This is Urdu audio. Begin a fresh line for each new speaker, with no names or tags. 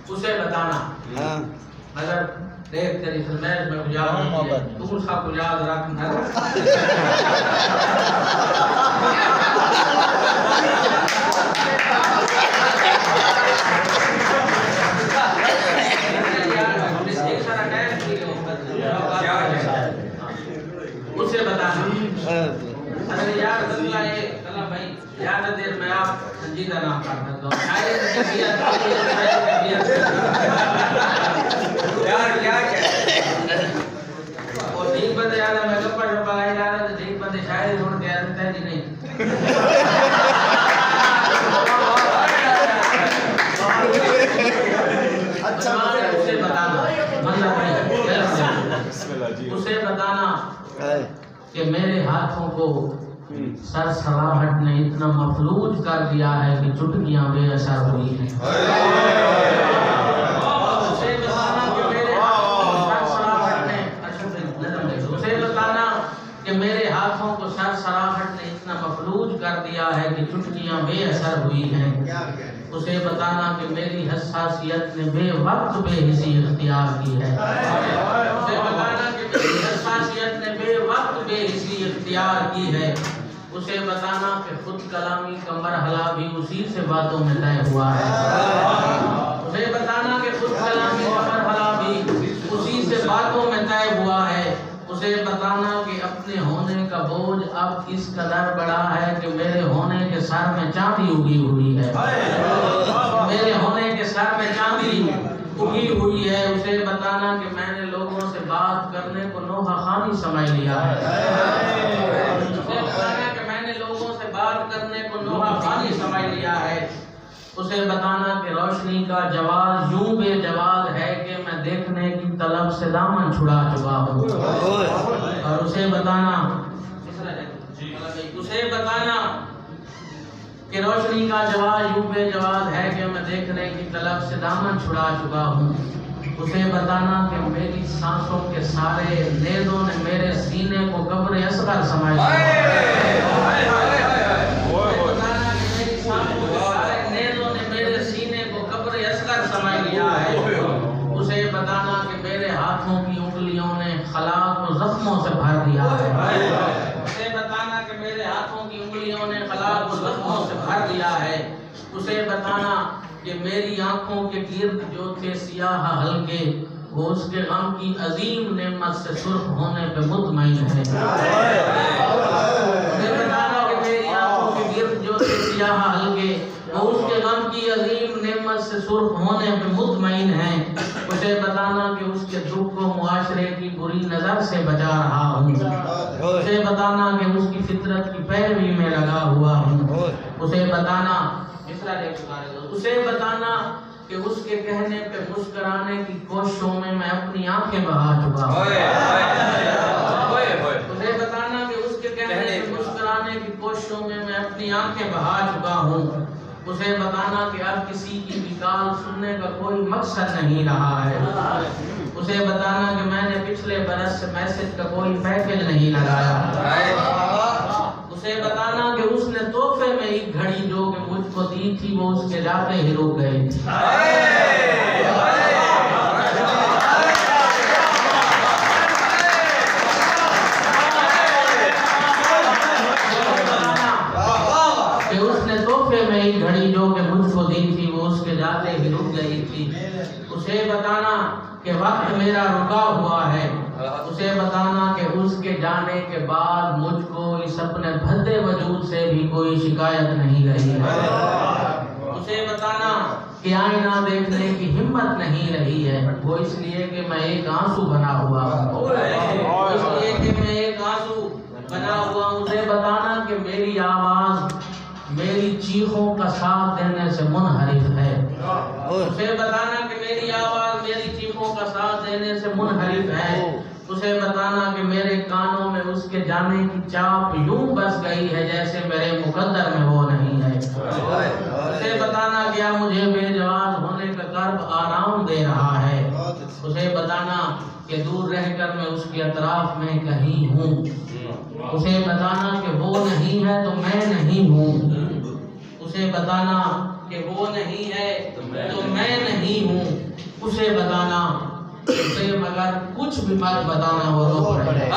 اسے بتانا اگر دیکھ تیری فرمائش میں گزار تو اس کا گزار رکھنا اسے بتانا ارے یار بدلا یہ کلا بھائی یاد دیر میں آپ سنجیدہ نام کر دیتا ہوں یار کیا اور ٹھیک بندے یار میں کپڑ شپا لائی جا رہا تھا ٹھیک بندے شاعری چھوڑ کے آتے ہیں جی نہیں اسے بتانا مطلب اسے بتانا کہ میرے ہاتھوں کو سر سراہٹ نے اتنا مفلوج کر دیا ہے کہ چٹکیاں بے اثر ہوئی ہیں اسے بتانا کہ میرے ہاتھوں کو سر سراہٹ نے اتنا مفلوج کر دیا ہے کہ چٹکیاں بے اثر ہوئی ہیں اسے بتانا کہ میری حساسیت نے بے وقت بے حسی اختیار کی ہے اسے بتانا کہ میری حساسیت نے بے وقت بے حسی اختیار کی ہے اسے بتانا کہ خود کلامی کا مرحلہ بھی اسی سے باتوں میں طے ہوا ہے اسے بتانا کہ خود کلامی کا مرحلہ بھی اسی سے باتوں میں طے ہوا ہے اسے بتانا کہ اپنے ہونے کا بوجھ اب اس قدر بڑا ہے کہ میرے ہونے کے سر میں چاندی اگی ہوئی ہے میرے ہونے کے سر میں چاندی اگی ہوئی ہے اسے بتانا کہ میں نے لوگوں سے بات کرنے کو نوحہ خانی سمجھ لیا ہے اسے بتانا کہ میں نے لوگوں سے بات کرنے کو نوحہ خانی سمجھ لیا ہے اسے بتانا کہ روشنی کا جواز یوں بے جواز ہے کہ میں دیکھنے کی طلب سے دامن چھڑا چکا ہوں اور اسے بتانا کہ روشنی کا جواز یوں بے جواز ہے کہ میں دیکھنے کی طلب سے دامن چھڑا چکا ہوں اسے بتانا کہ میری سانسوں کے سارے نیزوں نے میرے سینے کو قبر اصغر سمجھ لیا اسے بتانا کہ میرے ہاتھوں کی انگلیوں نے خلا کو زخموں سے بھر دیا ہے اسے بتانا کہ میرے ہاتھوں کی انگلیوں نے خلا کو زخموں سے بھر دیا ہے اسے بتانا کہ میری آنکھوں کے گرد جو تھے سیاہ حلقے وہ اس کے غم کی عظیم نعمت سے سرخ ہونے پہ مطمئن ہے اسے بتانا کہ میری آنکھوں کے گرد جو تھے سیاہ حلقے وہ اس کے غم کی عظیم نعمت سے سرخ ہونے پہ مطمئن ہے اسے بتانا کہ اس کے دکھ کو معاشرے کی بری نظر سے بچا رہا ہوں اسے بتانا کہ اس کی فطرت کی پیروی میں لگا ہوا ہوں اسے بتانا کہ اس کے کہنے پہ مسکرانے کی کوششوں میں میں اپنی آنکھیں بہا چکا ہوں اسے بتانا کہ اس کے کہنے پہ مسکرانے کی کوششوں میں میں اپنی آنکھیں بہا چکا ہوں اسے بتانا کہ اب کسی کی وکال سننے کا کوئی مقصد نہیں رہا ہے اسے بتانا کہ میں نے پچھلے برس سے میسج کا کوئی پیکج نہیں لگایا اسے بتانا کہ اس نے تحفے میں ایک گھڑی جو کہ مجھ کو دی تھی وہ اس کے جاتے ہی رک گئی تھی گھڑی جو کہ مجھ کو دی تھی وہ اس کے جاتے ہی رک گئی تھی اسے بتانا کہ وقت میرا رکا ہوا ہے اسے بتانا کہ اس کے جانے کے بعد مجھ کو اس اپنے بھدے وجود سے بھی کوئی شکایت نہیں رہی ہے اسے بتانا کہ آئینہ دیکھنے کی ہمت نہیں رہی ہے وہ اس لیے کہ میں ایک آنسو بنا ہوا ہوں اسے بتانا کہ میری آواز میری چیخوں کا ساتھ دینے سے منحرف ہے اسے بتانا کہ میری آواز میری چیخوں کا ساتھ دینے سے منحرف ہے اسے بتانا کہ میرے کانوں میں اس کے جانے کی چاپ یوں بس گئی ہے جیسے میرے مقدر میں وہ نہیں ہے اسے بتانا کیا مجھے بے جواز ہونے کا کرب آرام دے رہا ہے اسے بتانا کہ دور رہ کر میں اس کے اطراف میں کہیں ہوں اسے بتانا کہ وہ نہیں ہے تو میں نہیں ہوں اسے بتانا کہ وہ نہیں اسے بتانا، اسے مگر کچھ بھی مت بتانا، وہ رو پڑے۔